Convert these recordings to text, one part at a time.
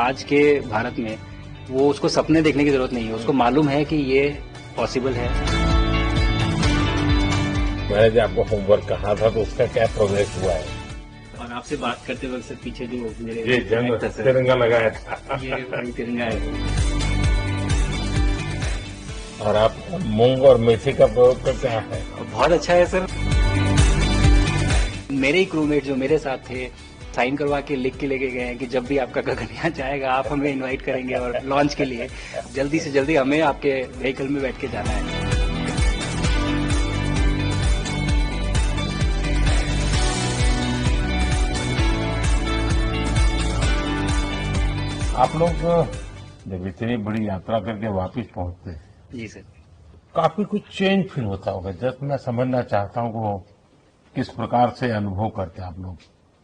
आज के भारत में वो उसको सपने देखने की जरूरत नहीं है, उसको मालूम है कि ये पॉसिबल है। मैंने जो आपको होमवर्क कहा था तो उसका क्या प्रोग्रेस हुआ है? और आपसे बात करते वक्त सर पीछे जो मेरे ये जंग तिरंगा लगाया था, ये वही तिरंगा है। और आप मूंग और मेथी का प्रयोग करते हैं? बहुत अच्छा है सर। मेरे ही क्रूमेट जो मेरे साथ थे साइन करवा के लिख के लेके गए हैं कि जब भी आपका गगनयान जाएगा आप हमें इनवाइट करेंगे और लॉन्च के लिए जल्दी से जल्दी हमें आपके व्हीकल में बैठ के जाना है। आप लोग जब इतनी बड़ी यात्रा करके वापस पहुंचते हैं, जी सर। काफी कुछ चेंज फील होता होगा। जस्ट मैं समझना चाहता हूँ वो किस प्रकार से अनुभव करते हैं आप लोग?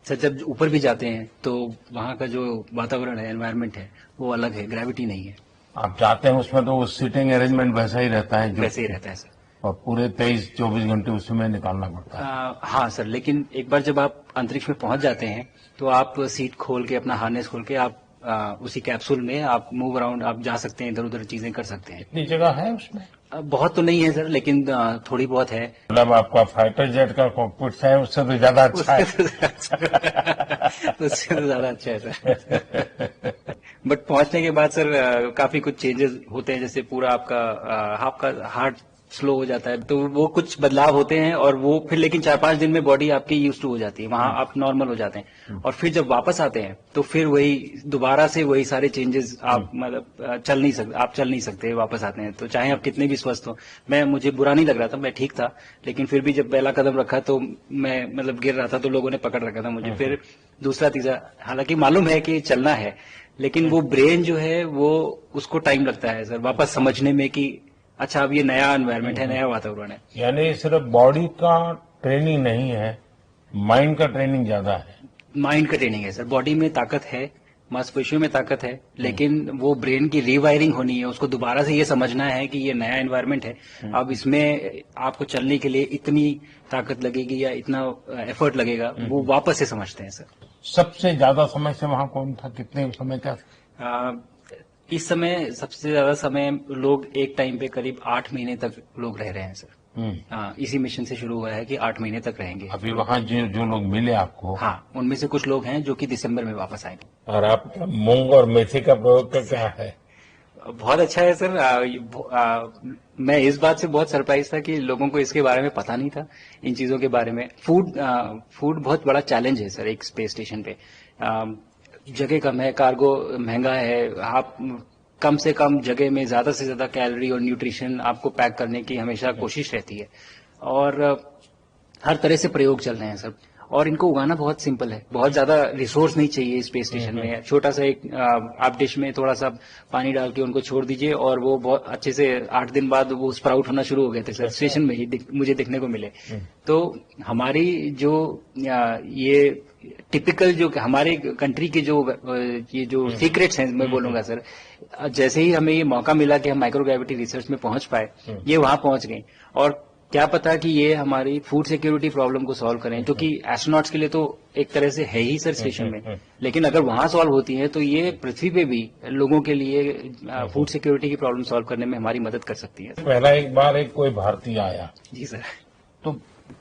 सर जब ऊपर भी जाते हैं तो वहाँ का जो वातावरण है, एनवायरनमेंट है, वो अलग है, ग्रेविटी नहीं है। आप जाते हैं उसमें तो वो सीटिंग अरेंजमेंट वैसा ही रहता है जो वैसे ही रहता है सर। और पूरे 23-24 घंटे उसमें निकालना पड़ता है। हाँ सर, लेकिन एक बार जब आप अंतरिक्ष में पहुंच जाते हैं तो आप सीट खोल के अपना हार्नेस खोल के आप उसी कैप्सूल में आप मूव अराउंड आप जा सकते हैं, इधर उधर चीजें कर सकते हैं। इतनी जगह है उसमें? बहुत तो नहीं है सर, लेकिन थोड़ी बहुत है। मतलब आपका फाइटर जेट का कॉकपिट है उससे तो ज्यादा अच्छा है। उससे तो ज्यादा अच्छा है सर। बट पहुंचने के बाद सर काफी कुछ चेंजेस होते हैं, जैसे पूरा आपका हार्ट स्लो हो जाता है, तो वो कुछ बदलाव होते हैं और वो फिर लेकिन 4-5 दिन में बॉडी आपकी यूज टू हो जाती है, वहां आप नॉर्मल हो जाते हैं। और फिर जब वापस आते हैं तो फिर वही दोबारा से वही सारे चेंजेस आप मतलब चल नहीं सकते वापस आते हैं, तो चाहे आप कितने भी स्वस्थ हो। मुझे बुरा नहीं लग रहा था, मैं ठीक था, लेकिन फिर भी जब पहला कदम रखा तो मैं मतलब गिर रहा था तो लोगों ने पकड़ रखा था मुझे। फिर दूसरा तीसरा, हालांकि मालूम है कि चलना है, लेकिन वो ब्रेन जो है वो उसको टाइम लगता है सर वापस समझने में कि अच्छा अब ये नया एनवायरनमेंट है, नया वातावरण है। यानी सिर्फ बॉडी का ट्रेनिंग नहीं है, माइंड का ट्रेनिंग ज्यादा है। माइंड का ट्रेनिंग है सर। बॉडी में ताकत है, मांसपेशियों में ताकत है, लेकिन वो ब्रेन की रीवायरिंग होनी है, उसको दोबारा से ये समझना है कि ये नया एनवायरनमेंट है। अब इसमें आपको चलने के लिए इतनी ताकत लगेगी या इतना एफर्ट लगेगा, वो वापस से समझते हैं सर। सबसे ज्यादा समय से वहां कौन था? कितने समय का? इस समय सबसे ज्यादा समय लोग एक टाइम पे करीब 8 महीने तक लोग रह रहे हैं सर। हाँ, इसी मिशन से शुरू हुआ है कि 8 महीने तक रहेंगे। अभी वहाँ जो लोग मिले आपको? हाँ, उनमें से कुछ लोग हैं जो कि दिसंबर में वापस आएंगे। और आप मूंग और मेथी का प्रयोग का क्या है? बहुत अच्छा है सर। मैं इस बात से बहुत सरप्राइज था कि लोगों को इसके बारे में पता नहीं था, इन चीजों के बारे में। फूड बहुत बड़ा चैलेंज है सर एक स्पेस स्टेशन पे। जगह कम है, कार्गो महंगा है, आप कम से कम जगह में ज्यादा से ज्यादा कैलोरी और न्यूट्रिशन आपको पैक करने की हमेशा कोशिश रहती है। और हर तरह से प्रयोग चल रहे हैं सर। और इनको उगाना बहुत सिंपल है, बहुत ज्यादा रिसोर्स नहीं चाहिए स्पेस स्टेशन में। छोटा सा एक आप डिश में थोड़ा सा पानी डाल के उनको छोड़ दीजिए और वो बहुत अच्छे से 8 दिन बाद वो स्प्राउट होना शुरू हो गए थे सर, स्टेशन में ही मुझे देखने को मिले। तो हमारी जो ये टिपिकल जो हमारे कंट्री के ये जो सीक्रेट्स हैं मैं बोलूंगा सर, जैसे ही हमें ये मौका मिला कि हम माइक्रोग्रेविटी रिसर्च में पहुंच पाए, ये वहां पहुंच गए। और क्या पता कि ये हमारी फूड सिक्योरिटी प्रॉब्लम को सॉल्व करें, क्योंकि एस्ट्रोनॉट्स के लिए तो एक तरह से है ही सर स्टेशन में, लेकिन अगर वहां सॉल्व होती है तो ये पृथ्वी पे भी लोगों के लिए फूड सिक्योरिटी की प्रॉब्लम सॉल्व करने में हमारी मदद कर सकती है। पहला एक बार एक कोई भारतीय आया। जी सर। तो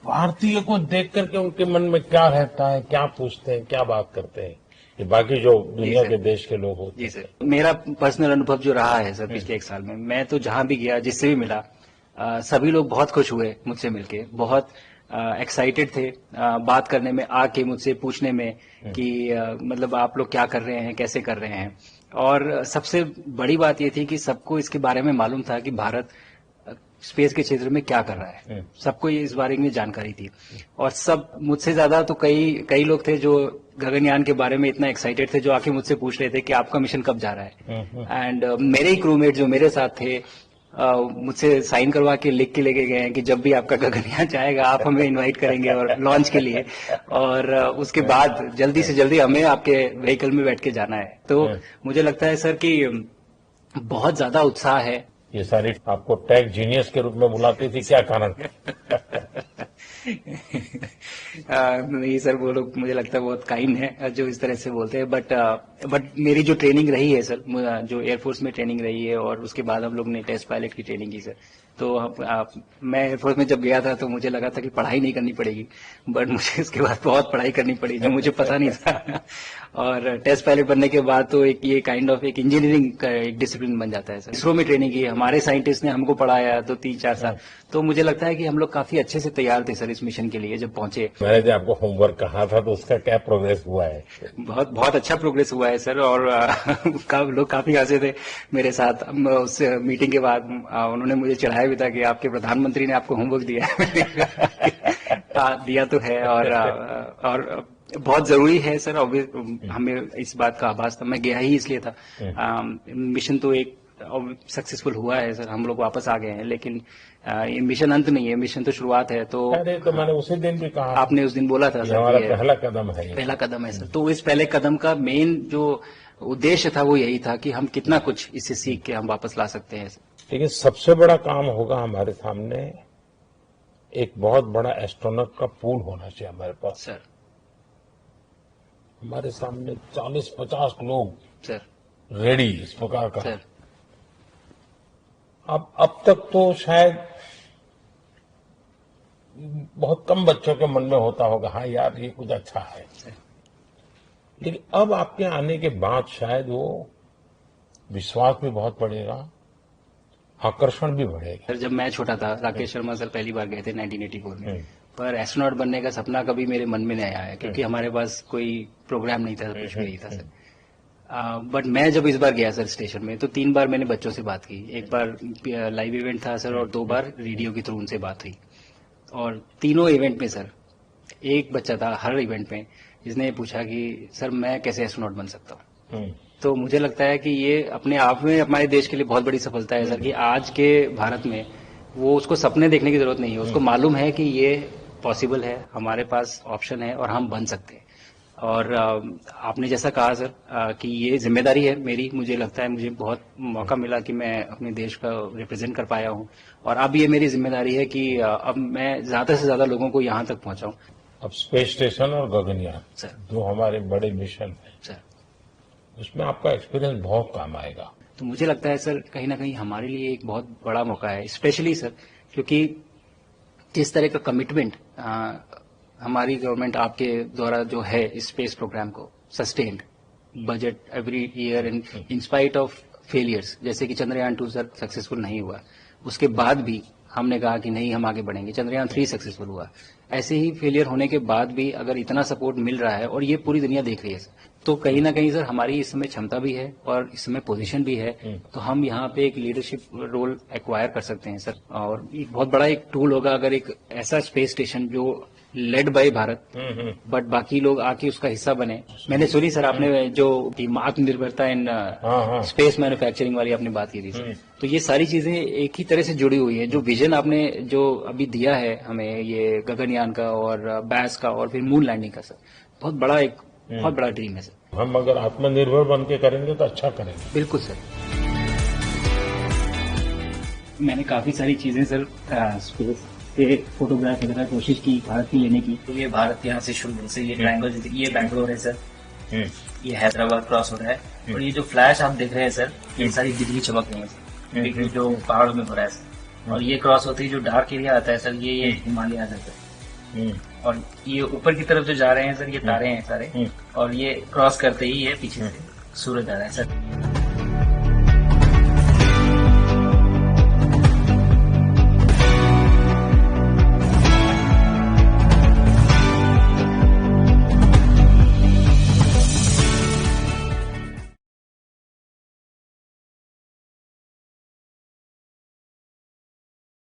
भारतीय को देख करके उनके मन में क्या रहता है, क्या पूछते हैं, क्या बात करते हैं, ये बाकी जो दुनिया के देश के लोग होते हैं? जी सर, मेरा पर्सनल अनुभव जो रहा है सर पिछले 1 साल में, मैं तो जहां भी गया, जिससे भी मिला, सभी लोग बहुत खुश हुए मुझसे मिलके, बहुत एक्साइटेड थे बात करने में, आके मुझसे पूछने में कि मतलब आप लोग क्या कर रहे हैं, कैसे कर रहे हैं। और सबसे बड़ी बात ये थी कि सबको इसके बारे में मालूम था कि भारत स्पेस के क्षेत्र में क्या कर रहा है, सबको ये इस बारे में जानकारी थी। और सब मुझसे ज्यादा तो कई लोग थे जो गगनयान के बारे में इतना एक्साइटेड थे, जो आके मुझसे पूछ रहे थे कि आपका मिशन कब जा रहा है। एंड मेरे ही क्रूमेट जो मेरे साथ थे मुझसे साइन करवा के लिख के लेके गए हैं कि जब भी आपका गगनयान जाएगा आप हमें इनवाइट करेंगे और लॉन्च के लिए, और उसके बाद जल्दी से जल्दी हमें आपके व्हीकल में बैठ के जाना है। तो मुझे लगता है सर कि बहुत ज्यादा उत्साह है। ये सारी आपको टेक जीनियस के रूप में बुलाती थी, क्या कारण? नहीं सर, वो लोग मुझे लगता है बहुत काइंड है जो इस तरह से बोलते हैं, बट मेरी जो ट्रेनिंग रही है सर, जो एयरफोर्स में ट्रेनिंग रही है और उसके बाद हम लोग ने टेस्ट पायलट की ट्रेनिंग की सर। तो मैं एयरफोर्स में जब गया था तो मुझे लगा था कि पढ़ाई नहीं करनी पड़ेगी, बट मुझे इसके बाद बहुत पढ़ाई करनी पड़ी जो मुझे पता नहीं था। और टेस्ट पायलट बनने के बाद तो एक ये काइंड ऑफ एक इंजीनियरिंग का एक डिसिप्लिन बन जाता है सर। इसरो में ट्रेनिंग की, हमारे साइंटिस्ट ने हमको पढ़ाया तो 3-4 साल, तो मुझे लगता है कि हम लोग काफी अच्छे से तैयार थे सर इस मिशन के लिए जब पहुंचे। मैंने जो आपको होमवर्क कहा था तो उसका क्या प्रोग्रेस हुआ है? बहुत बहुत अच्छा प्रोग्रेस हुआ है सर, और लोग काफी हंसे थे मेरे साथ। उस मीटिंग के बाद उन्होंने मुझे चढ़ाया भी था कि आपके प्रधानमंत्री ने आपको होमवर्क दिया है। दिया तो है, और बहुत जरूरी है सर। हमें इस बात का आभास था, मैं गया ही इसलिए था। मिशन तो एक सक्सेसफुल हुआ है सर, हम लोग वापस आ गए हैं, लेकिन ये मिशन अंत नहीं है, मिशन तो शुरुआत है। तो अरे तो मैंने उसी दिन भी कहा, आपने उस दिन बोला था सर, हमारा पहला कदम है, पहला कदम है सर। तो इस पहले कदम का मेन जो उद्देश्य था वो यही था कि हम कितना कुछ इससे सीख के हम वापस ला सकते हैं सर। लेकिन सबसे बड़ा काम होगा हमारे सामने, एक बहुत बड़ा एस्ट्रोनॉट का पूल होना चाहिए हमारे पास सर। हमारे सामने 40-50 लोग सर रेडी इस प्रकार का। सर अब तक तो शायद बहुत कम बच्चों के मन में होता होगा, हाँ यार ये कुछ अच्छा है, लेकिन अब आपके आने के बाद शायद वो विश्वास भी बहुत बढ़ेगा, आकर्षण भी बढ़ेगा। सर जब मैं छोटा था, राकेश शर्मा सर पहली बार गए थे 1984 में, पर एस्ट्रोनॉट बनने का सपना कभी मेरे मन में नहीं आया, क्योंकि हमारे पास कोई प्रोग्राम नहीं था, कुछ भी नहीं था सर। बट मैं जब इस बार गया सर स्टेशन में, तो 3 बार मैंने बच्चों से बात की। एक बार लाइव इवेंट था सर, और 2 बार रेडियो के थ्रू उनसे बात हुई। और तीनों इवेंट में सर एक बच्चा था हर इवेंट में जिसने पूछा कि सर मैं कैसे एस्ट्रोनॉट बन सकता हूँ। तो मुझे लगता है कि ये अपने आप में हमारे देश के लिए बहुत बड़ी सफलता है सर, कि आज के भारत में वो उसको सपने देखने की जरूरत नहीं है, उसको मालूम है कि ये पॉसिबल है, हमारे पास ऑप्शन है और हम बन सकते हैं। और आपने जैसा कहा सर कि ये जिम्मेदारी है मेरी, मुझे लगता है मुझे बहुत मौका मिला कि मैं अपने देश का रिप्रेजेंट कर पाया हूँ, और अब ये मेरी जिम्मेदारी है कि अब मैं ज्यादा से ज्यादा लोगों को यहाँ तक पहुँचाऊँ। अब स्पेस स्टेशन और गगनयान सर, जो हमारे बड़े मिशन है सर, उसमें आपका एक्सपीरियंस बहुत काम आएगा। तो मुझे लगता है सर कहीं ना कहीं हमारे लिए एक बहुत बड़ा मौका है, स्पेशली सर क्योंकि जिस तरह का कमिटमेंट हमारी गवर्नमेंट आपके द्वारा जो है इस स्पेस प्रोग्राम को, sustained budget every year in spite of failures, जैसे कि चंद्रयान 2 सर सक्सेसफुल नहीं हुआ, उसके बाद भी हमने कहा कि नहीं हम आगे बढ़ेंगे, चंद्रयान 3 सक्सेसफुल हुआ। ऐसे ही फेलियर होने के बाद भी अगर इतना सपोर्ट मिल रहा है, और ये पूरी दुनिया देख रही है सर, तो कहीं ना कहीं सर हमारी इस समय क्षमता भी है और इस समय पोजीशन भी है, तो हम यहाँ पे एक लीडरशिप रोल एक्वायर कर सकते हैं सर। और एक बहुत बड़ा एक टूल होगा अगर एक ऐसा स्पेस स्टेशन जो लेड बाय भारत, बट बाकी लोग आके उसका हिस्सा बने। मैंने सुनी सर आपने जो आत्मनिर्भरता इन स्पेस मैन्युफैक्चरिंग वाली आपने बात की थी सर, तो ये सारी चीजें एक ही तरह से जुड़ी हुई है। जो विजन आपने जो अभी दिया है हमें, ये गगनयान का और बैस का और फिर मून लैंडिंग का सर, बहुत बड़ा ड्रीम है सर। हम अगर आत्मनिर्भर बन के करेंगे तो अच्छा करेंगे। बिल्कुल सर। मैंने काफी सारी चीजें सर स्पेस से फोटोग्राफ वगैरह कोशिश की भारत की लेने की। तो ये भारत यहाँ से शुरू से ये ट्रायंगल, ये बैंगलोर है सर, ये हैदराबाद क्रॉस हो रहा है, और ये जो फ्लैश आप देख रहे हैं सर, ये सारी बिजली चमक रही है सर, बिजली जो पहाड़ों में हो रहा है सर। और ये क्रॉस होती है जो डार्क एरिया आता है सर, ये हिमालय आ जाता है। और ये ऊपर की तरफ जो जा रहे हैं सर, ये तारे हैं सारे, और ये क्रॉस करते ही ये पीछे से सूरज आ रहा है सर।